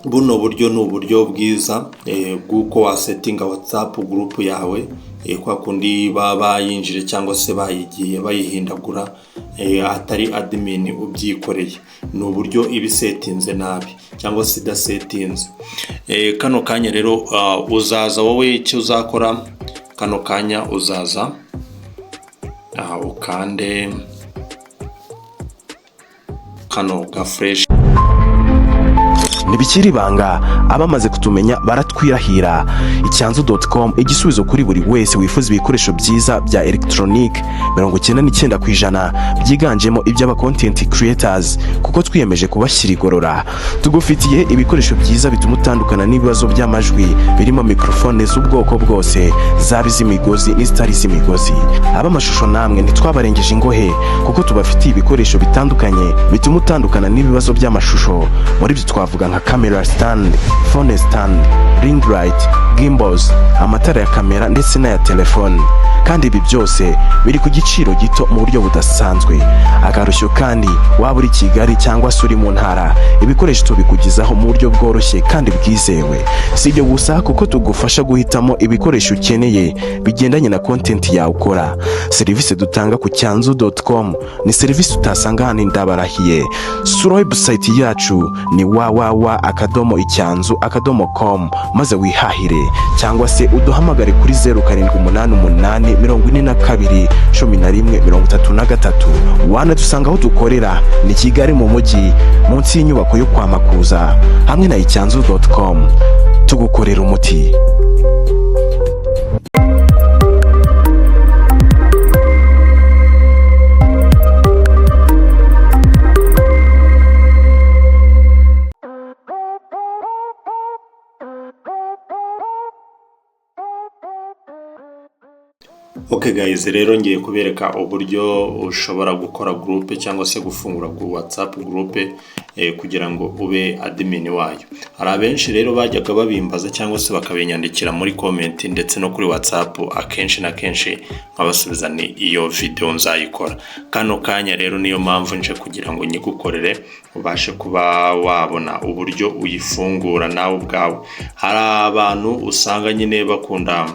buno buryo ni uburyo bwiza bw'uko wasetinga WhatsApp group yawe kwa kundi baba yinjire cyangwa se bayigiye bayihindagura atari admin ubyikoreye. Ni uburyo ibisetinze nabi cyangwa se idasetinze. Kano kanya rero uzaza wowe icyo uzakora, kano kanya uzaza ukande kano ga fresh. Ntibikiri ibanga, abamaze kutumenya baratwirahira. Icyanzu.com, igisubizo kuri buri wese wifuza ibikoresho byiza bya electronic 99% byiganjemo iby'aba content creators, kuko twiyemeje kubashyira igorora. Tugufitiye ibikoresho byiza bituma utandukana n'ibibazo by'amajwi, birimo microphone z'ubwoko bwose, zaba iz'imigozi n'izitari iz'imigozi. Ab'amashusho namwe ntitwabarengeje ingohe, kuko tubafitiye ibikoresho bitandukanye bituma utandukana n'ibibazo by'amashusho. Muri byo twavuga nka camera stand, phone stand, ring light, gimbals, amatara ya kamera ndetse n'aya telefone. Kandi ibi byose biri ku giciro gito mu buryo budasanzwe. Akarusho kandi waba uri Kigali cyangwa se uri mu ntara, ibikoresho tubikugezaho mu buryo bworoshye kandi bwizewe. Si ibyo gusa, kuko tugufasha guhitamo ibikoresho ukeneye bigendanye na content yawe ukora. Serivisi dutanga ku Cyanzu.com ni serivisi utasanga hano ndabarahiye. Sura website yacu ni www.icyanzu.com maze wihahire, cyangwa se uduhamagare kuri 0788 42 11 33. Wanadusanga aho dukorera ni Kigali mu mujyi, munsi y'inyubako yo kwa Makuza. Hamwe na Icyanzu.com tugukorera umuti. Okay guys, rero ngiye kubereka uburyo ushobora gukora group cyangwa se gufungura WhatsApp group kugira ngo ube admin wayo. Hari abenshi rero bajyaga babimbaza cyangwa se bakabinyandikira muri comment ndetse no kuri WhatsApp, akenshi na kenshi nkabasubiza ni iyo video nzayikora. Kano kanya rero niyo mpamvu nje kugira ngo nyigukorere ubashe kuba wabona uburyo uyifungura nawe ubwawe. Hari abantu usanga nyine bakunda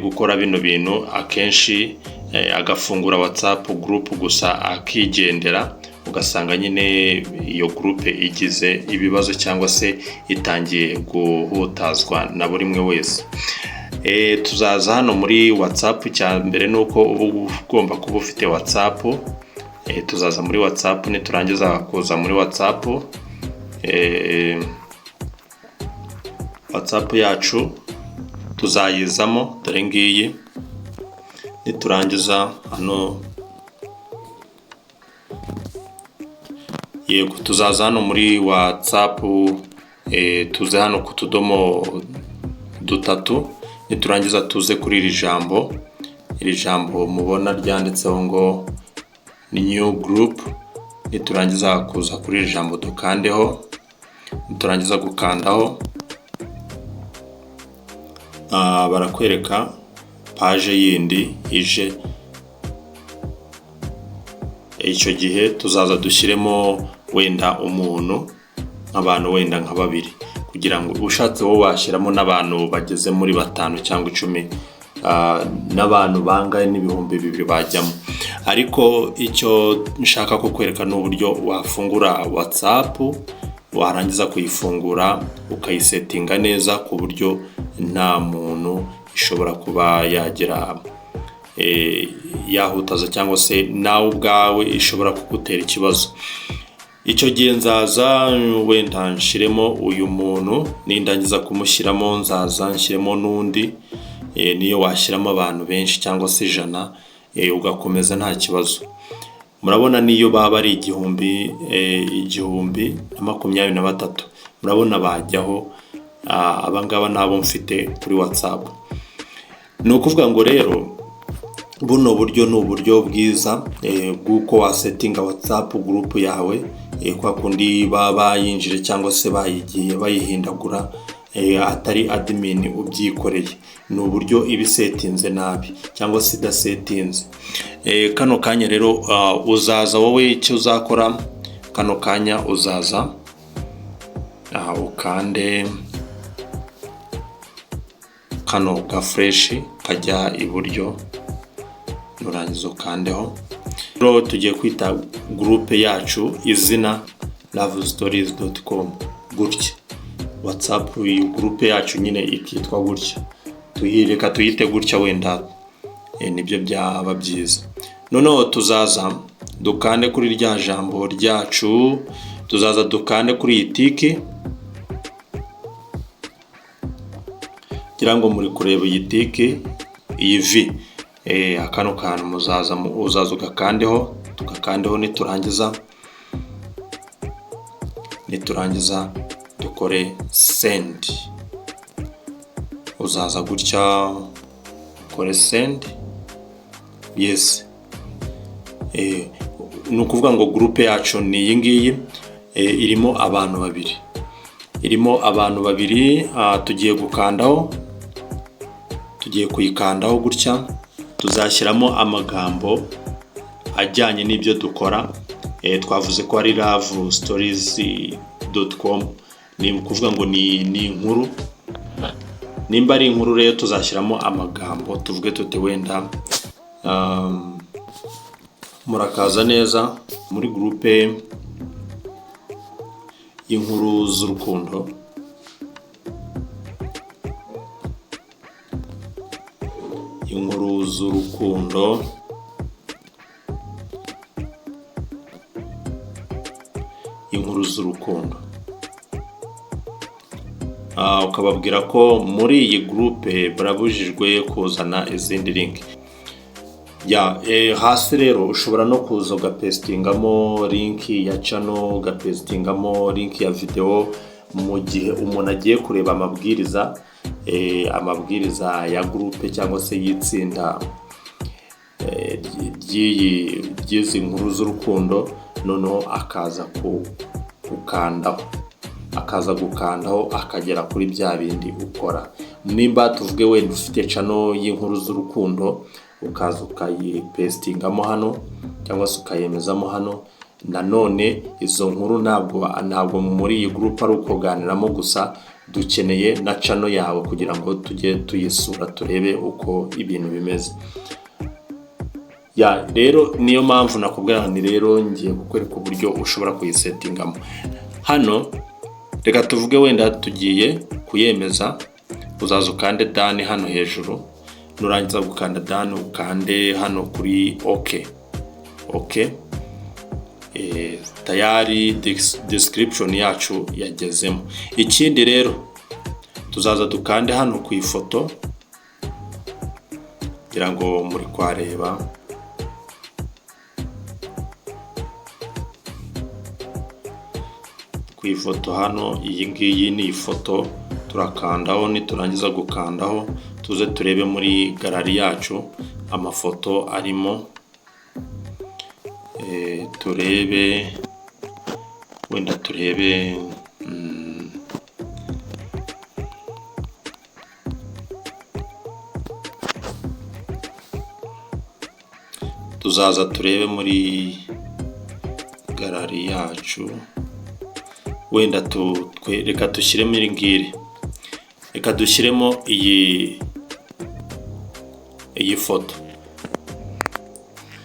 gukora bino bintu, akenshi agafungura WhatsApp group gusa akigendera, ugasanga nyine iyo group igize ibibazo cyangwa se itangiye guhutazwa na buri mwe wese. Tuzaza hano muri WhatsApp. Cya mbere nuko uba ugomba kuba ufite WhatsApp. Tuzaza muri WhatsApp, niturangiza kuza muri WhatsApp, WhatsApp yacu tuzayizamo, dore ngiyi. Niturangiza hano, yego tuzaza hano muri WhatsApp, tuze hano ku tudomo dutatu. Niturangiza tuze kuri iri jambo mubona ryanditseho ngo new group. Niturangiza kuza kuri iri jambo dukandeho. Niturangiza gukandaho, barakwereka page yindi ije. Icyo gihe tuzaza dushyiremo wenda umuntu, abantu wenda nka babiri, kugira ngo ushatse wowe washyiramo n'abantu bageze muri 5 cyangwa 10, n'abantu bangaye n'ibihumbi 2 bajyamo. Ariko icyo nshaka kukwereka ni uburyo wafungura WhatsApp, warangiza kuyifungura ukayisetinga neza ku buryo nta muntu ishobora kuba yagira yahutaza cyangwa se nawe ubwawe ishobora kugutera ikibazo. Icyo gihe nzaza wenda nshiremo uyu muntu, nindangiza kumushyiramo nzaza nshyiremo n'undi. Niyo washyiramo abantu benshi cyangwa se 100, ugakomeza nta kibazo. Murabona niyo baba ari 1023, murabona bajyaho. Abangaba nabo mfite kuri WhatsApp. Ni ukuvuga ngo rero buno buryo ni uburyo bwiza bw'uko wasetinga WhatsApp group yawe kwa kundi baba yinjire cyangwa se bayigiye bayihindagura atari admin ubyikoreye. Ni uburyo ibisetinze nabi cyangwa se idasetinze. Kano kanya rero uzaza wowe icyo uzakora, kano kanya uzaza ukande kano ga fresh kajya iburyo, nurangiza ukandeho. Rero tugiye kwita groupe yacu izina lovestories.com gutya. WhatsApp groupe yacu nyine ikitwa gutya, tuyireka tuyite gutya, wenda nibyo byaba byiza. Noneho tuzaza dukande kuri rya jambo ryacu, tuzaza dukande kuri iyi tiki, kugira ngo muri kureba iyi tiki, iyi V, akano kantu uzaza ugakandeho, tugakandeho. Niturangiza dukore send, uzaza gutya ukore send. Yes, ni ukuvuga ngo groupe yacu ni iyi ngiyi, irimo abantu babiri, tugiye gukandaho, tugiye kuyikandaho gutya. Tuzashyiramo amagambo ajyanye n'ibyo dukora. Twavuze ko ari lovestories.com, ni ukuvuga ngo ni inkuru. Nimba ari inkuru rero tuzashyiramo amagambo, tuvuge tuti wenda murakaza neza muri groupe y'inkuru z'urukundo, inkuru z'urukundo. Ukababwira ko muri iyi groupe barabujijwe kuzana izindi link. Hasi rero ushobora no kuza ugapestingamo link ya channel, ugapestingamo link ya video, mu gihe umuntu agiye kureba amabwiriza ya groupe cyangwa se y'itsinda ry'izi nkuru z'urukundo. Noneho akaza gukandaho akagera kuri bya bindi ukora. Nimba tuvuge wenda ufite channel y'inkuru z'urukundo, ukaza ukayipestingamo hano cyangwa se ukayemezamo hano. Nanone izo nkuru ntabwo muri iyi group ari ukuganiramo gusa, dukeneye na channel yawe kugira ngo tujye tuyisura turebe uko ibintu bimeze. Rero niyo mpamvu nakubwira ni rero ngiye kukwereka uburyo ushobora kuyisettingamo. Hano reka tuvuge wenda tugiye kuyemeza, uzaza ukande done hano hejuru. Nurangiza gukanda done ukande hano kuri OK. Tayari description yacu yagezemo. Ikindi rero tuzaza dukande hano ku ifoto, kugira ngo muri kwareba. Ku ifoto hano, iyi ngiyi ni ifoto, turakandaho. Niturangiza gukandaho tuze turebe muri gallery yacu amafoto arimo. Turebe tuzaza turebe muri gallery yacu. Wenda reka dushyiremo iri ngiri, reka dushyiremo iyi foto,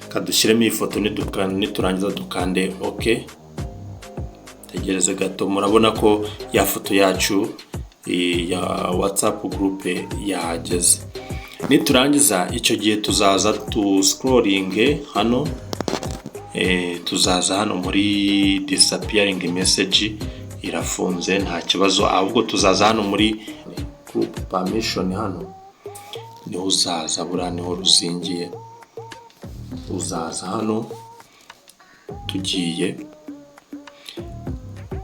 kadushyiremo iyi foto. Niturangiza dukande OK. Tegereze gato, murabona ko ya foto yacu ya WhatsApp groupe yahageze. Niturangiza icyo gihe tuzaza scrolling hano, tuzaza hano muri disappearing message, irafunze nta kibazo. Ahubwo tuzaza hano muri group permission, hano niho uzaza, buriya niho ruzingiye. Uzaza hano tugiye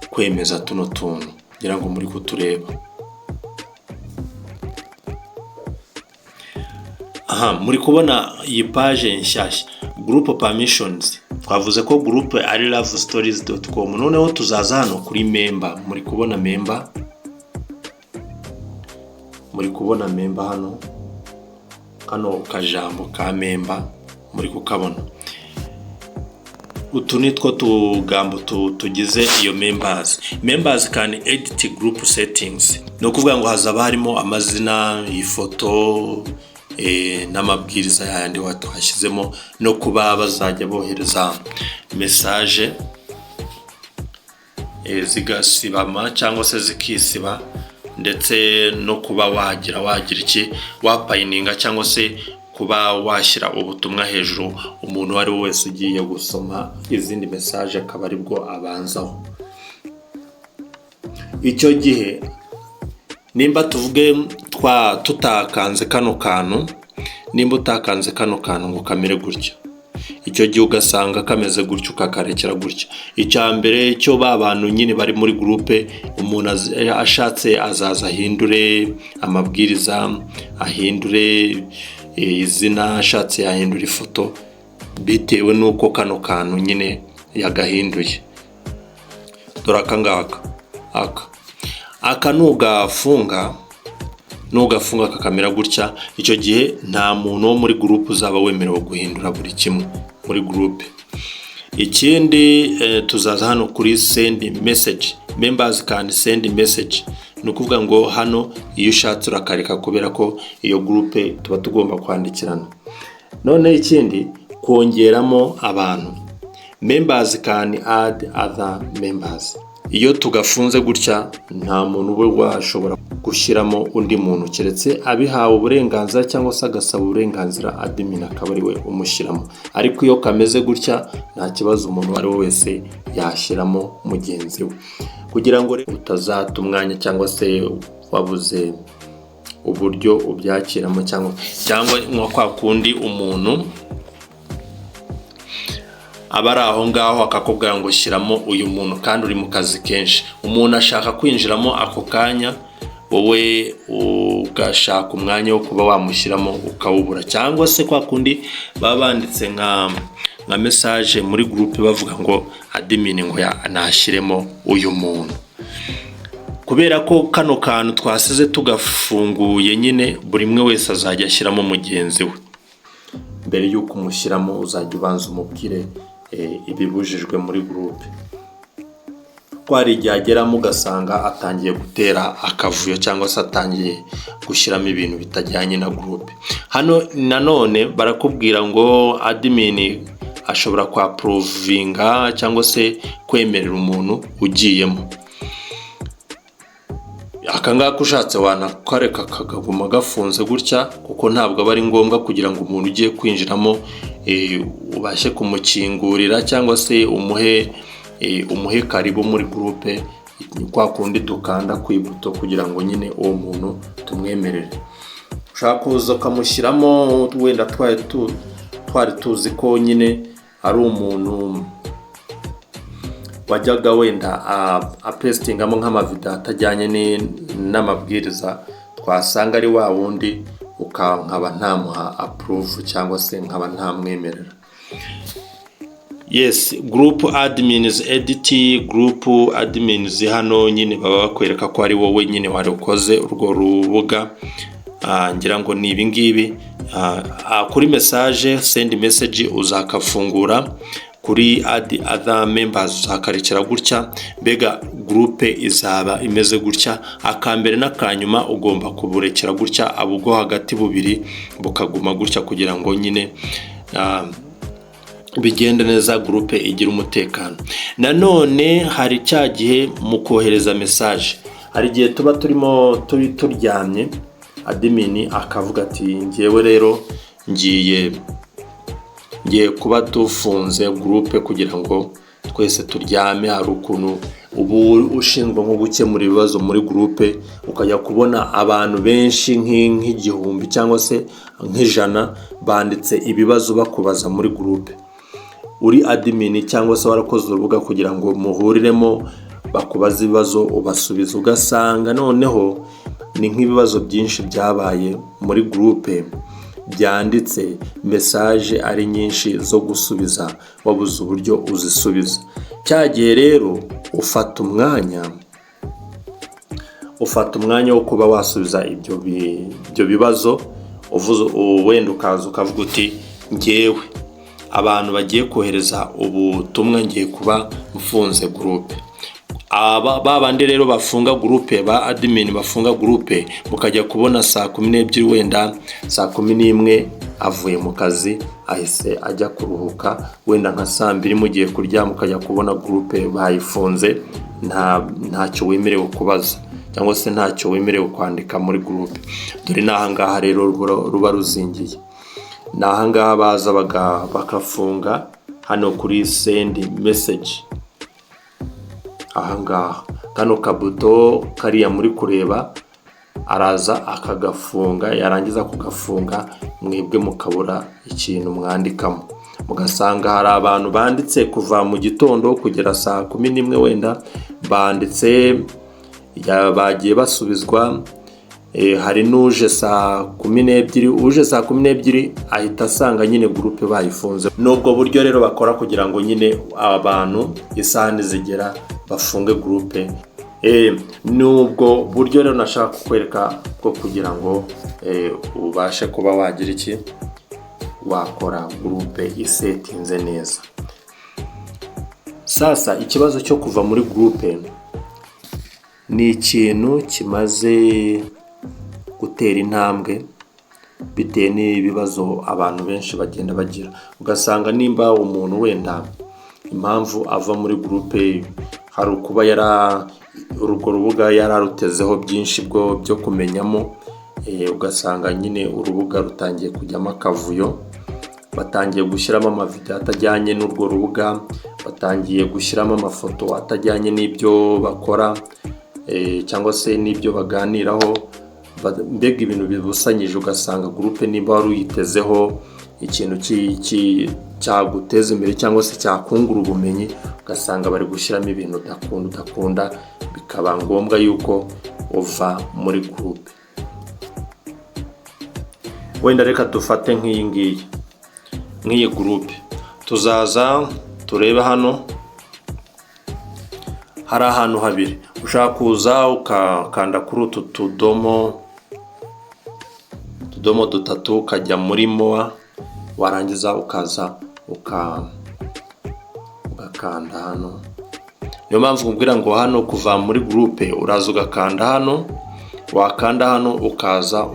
kwemeza tuno tuntu, ngira ngo muri kutureba. Muri kubona iyi page nshyashya, group permissions. Twavuze ko group ari lovestories.com. Noneho tuzaza hano kuri member. Muri kubona member hano, kano kajambo ka member muri kukabona. utu nitwo tugambo tugize iyo members can edit group settings. No kuvuga ngo hazaba harimo amazina, ifoto n'amabwiriza yandi watwashyizemo, no kuba bazajya bohereza message zigasibama cyangwa se zikisiba, ndetse no kuba wagira iki wapayininga cyangwa se kuba washyira ubutumwa hejuru umuntu wari wese ugiye gusoma izindi message akaba aribwo abanzaho. Icyo gihe nimba tuvuge tutakanze kano kantu, nimba utakanze kano kantu ngo kamere gutya, icyo gihe ugasanga kameze gutya ukakarekera gutya. Icya mbere cyo bantu nyine bari muri groupe, umuntu ashatse azaza ahindure amabwiriza, ahindure izina, ashatse yahindura ifoto bitewe nuko kano kantu nyine yagahinduye. Dore aka nugafunga kakamera gutya, icyo gihe nta muntu wo muri groupe uzaba wemerewe guhindura buri kimwe muri groupe. Ikindi tuzaza hano kuri send message, members can send message. Ni ukuvuga ngo hano iyo ushatse urakareka kubera ko iyo groupe tuba tugomba kwandikirana. None ikindi kongeramo abantu, members can add other members. Iyo tugafunze gutya nta muntu ube washobora gushyiramo undi muntu keretse abihawe uburenganzira cyangwa se agasaba uburenganzira admin akaba ari we umushyiramo. Ariko iyo kameze gutya nta kibazo umuntu wari wese yashyiramo mugenzi we, kugira ngo utazata umwanya cyangwa se wabuze uburyo ubyakiramo, cyangwa nko kwa kundi umuntu abari aho ngaho akakubwira ngo shyiramo uyu muntu kandi uri mu kazi kenshi, umuntu ashaka kwinjiramo ako kanya, wowe ugashaka umwanya wo kuba wamushyiramo ukawubura. Cyangwa se kwa kundi baba banditse nka message muri groupe bavuga ngo admin ngo nashyiremo uyu muntu, kubera ko kano kantu twasize tugafunguye nyine buri mwe wese azajya ashyiramo mugenzi we. Mbere yuko umushyiramo uzajya ubanza umubwire ibibujijwe muri groupe. Kwari igihe ageramo ugasanga atangiye gutera akavuyo cyangwa se atangiye gushyiramo ibintu bitajyanye na groupe. Hano nanone barakubwira ngo admin ashobora kwa approvinga cyangwa se kwemerera umuntu ugiyemo. Akangaka ushatse wanakareka kagaguma gafunze gutya, kuko ntabwo aba ari ngombwa kugira ngo umuntu ugiye kwinjiramo ubashe kumukingurira cyangwa se umuhe karibu muri groupe, kwa kundi dukanda kwibuto kugira ngo nyine uwo muntu tumwemerere. Ushaka kuza ukamushyiramo wenda twari tuzi ko nyine ari umuntu wajyaga wenda apestingamo nk'amavideo atajyanye n'amabwiriza, twasanga ari wa wundi nkaba ntamuha approve cyangwa se nkaba ntamwemerera. Yes, group admins edit, group admins hano nyine baba bakwereka ko ari wowe nyine wari ukoze urwo rubuga. Ngira ngo ni ibi ngibi. Kuri message send message uzakafungura, kuri add other members uzakarekera gutya, mbega groupe izaba imeze gutya. Akambere n'akanyuma ugomba kuburekera gutya, abubwo hagati bubiri bukaguma gutya kugira ngo nyine bigende neza, groupe igira umutekano. Nanone hari cya gihe mu kohereza message, hari gihe tuba turyamye, admin akavuga ati ngewe rero ngiye kuba tufunze groupe kugira ngo twese turyame. Hari ukuntu ubu ushinzwe nko gukemura ibibazo muri groupe ukajya kubona abantu benshi nk'igihumbi cyangwa se nk'ijana banditse ibibazo bakubaza muri groupe. Uri admin cyangwa se warakoze urubuga kugira ngo muhuriremo bakubaza ibibazo ubasubiza, ugasanga noneho ni nk'ibibazo byinshi byabaye muri groupe byanditse message ari nyinshi zo gusubiza, wabuze uburyo uzisubiza. Cyagiye rero ufata umwanya wo kuba wasubiza ibyo bibazo, wenda ukaza ukavuga uti ngewe abantu bagiye kohereza ubutumwa ngiye kuba mfunze groupe. Babandi rero bafunga groupe, ba admin bafunga groupe, mukajya kubona saa 12 wenda saa 11 avuye mu kazi ahise ajya kuruhuka, wenda nka saa 2 mugiye kurya mukajya kubona groupe bayifunze, ntacyo wemerewe kubaza cyangwa se ntacyo wemerewe kwandika muri groupe. Dore nahangaha rero ruba ruzingiye, nahangaha baza bakafunga hano kuri send message. Ahangaha kano kabuto kariya muri kureba araza akagafunga, yarangiza kugafunga mwebwe mukabura ikintu mwandikamo, mugasanga hari abantu banditse kuva mu gitondo kugera saa 11 wenda banditse bagiye basubizwa. Hari n'uje saa 12, uje saa 12 ahita asanga nyine groupe bayifunze. Nubwo buryo rero bakora kugira ngo nyine abantu isaha nizigera bafunge groupe. Nubwo buryo rero nashaka kukwereka ko kugira ngo ubashe kuba wagira iki, wakora groupe isetinze neza. Sasa ikibazo cyo kuva muri groupe ni ikintu kimaze gutera intambwe bitewe n'ibibazo abantu benshi bagenda bagira. Ugasanga nimba umuntu wenda impamvu ava muri groupe hari ukuba urwo rubuga yararutezeho byinshi byo kumenyamo, ugasanga nyine urubuga rutangiye kujyamo akavuyo, batangiye gushyiramo amavideo atajyanye n'urwo rubuga, batangiye gushyiramo amafoto atajyanye n'ibyo bakora cyangwa se n'ibyo baganiraho, mbega ibintu bibusanyije. Ugasanga groupe nimba wari uyitezeho ikintu cyaguteza imbere cyangwa se cyakungura ubumenyi, ugasanga bari gushyiramo ibintu udakunda, bikaba ngombwa yuko uva muri groupe. Wenda reka dufate nk'iyi groupe, tuzaza turebe hano hari ahantu habiri. Ushaka kuza ukakanda kuri utu tudomo dutatu ukajya muri moa, warangiza ukaza ugakanda hano. Niyo mpamvu nkubwira ngo hano kuva muri groupe uraza ugakanda hano, wakanda hano ukaza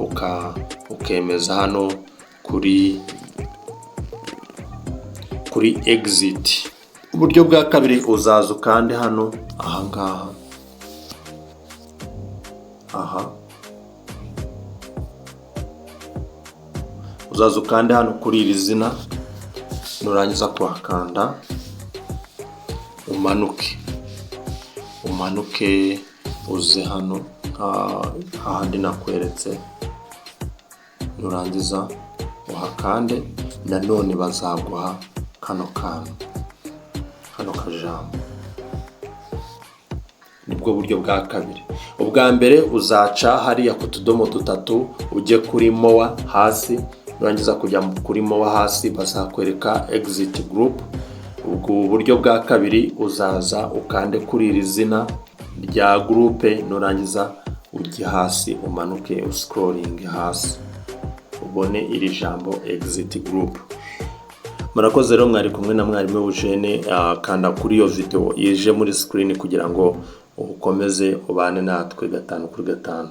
ukemeza hano kuri exit. Uburyo bwa kabiri uzaza ukande hano ahangaha, uzaza ukande hano kuri iri zina, nurangiza kuhakanda umanuke uze hano hahandi nakweretse, nurangiza uhakande. Nanone bazaguha kano kajambo. Nibwo buryo bwa kabiri. Ubwa mbere uzaca hariya ku tudomo dutatu ujye kuri moa hasi, nurangiza kujya kuri moa hasi bazakwereka exit group. Ubwo buryo bwa kabiri uzaza ukande kuri iri zina rya groupe, nurangiza ujye hasi umanuke scrolling hasi ubone iri jambo exit group. Murakoze rero, mwari kumwe na mwarimu Eugene. Kanda kuri iyo video ije muri screen kugira ngo ukomeze ubane natwe 5 kuri 5.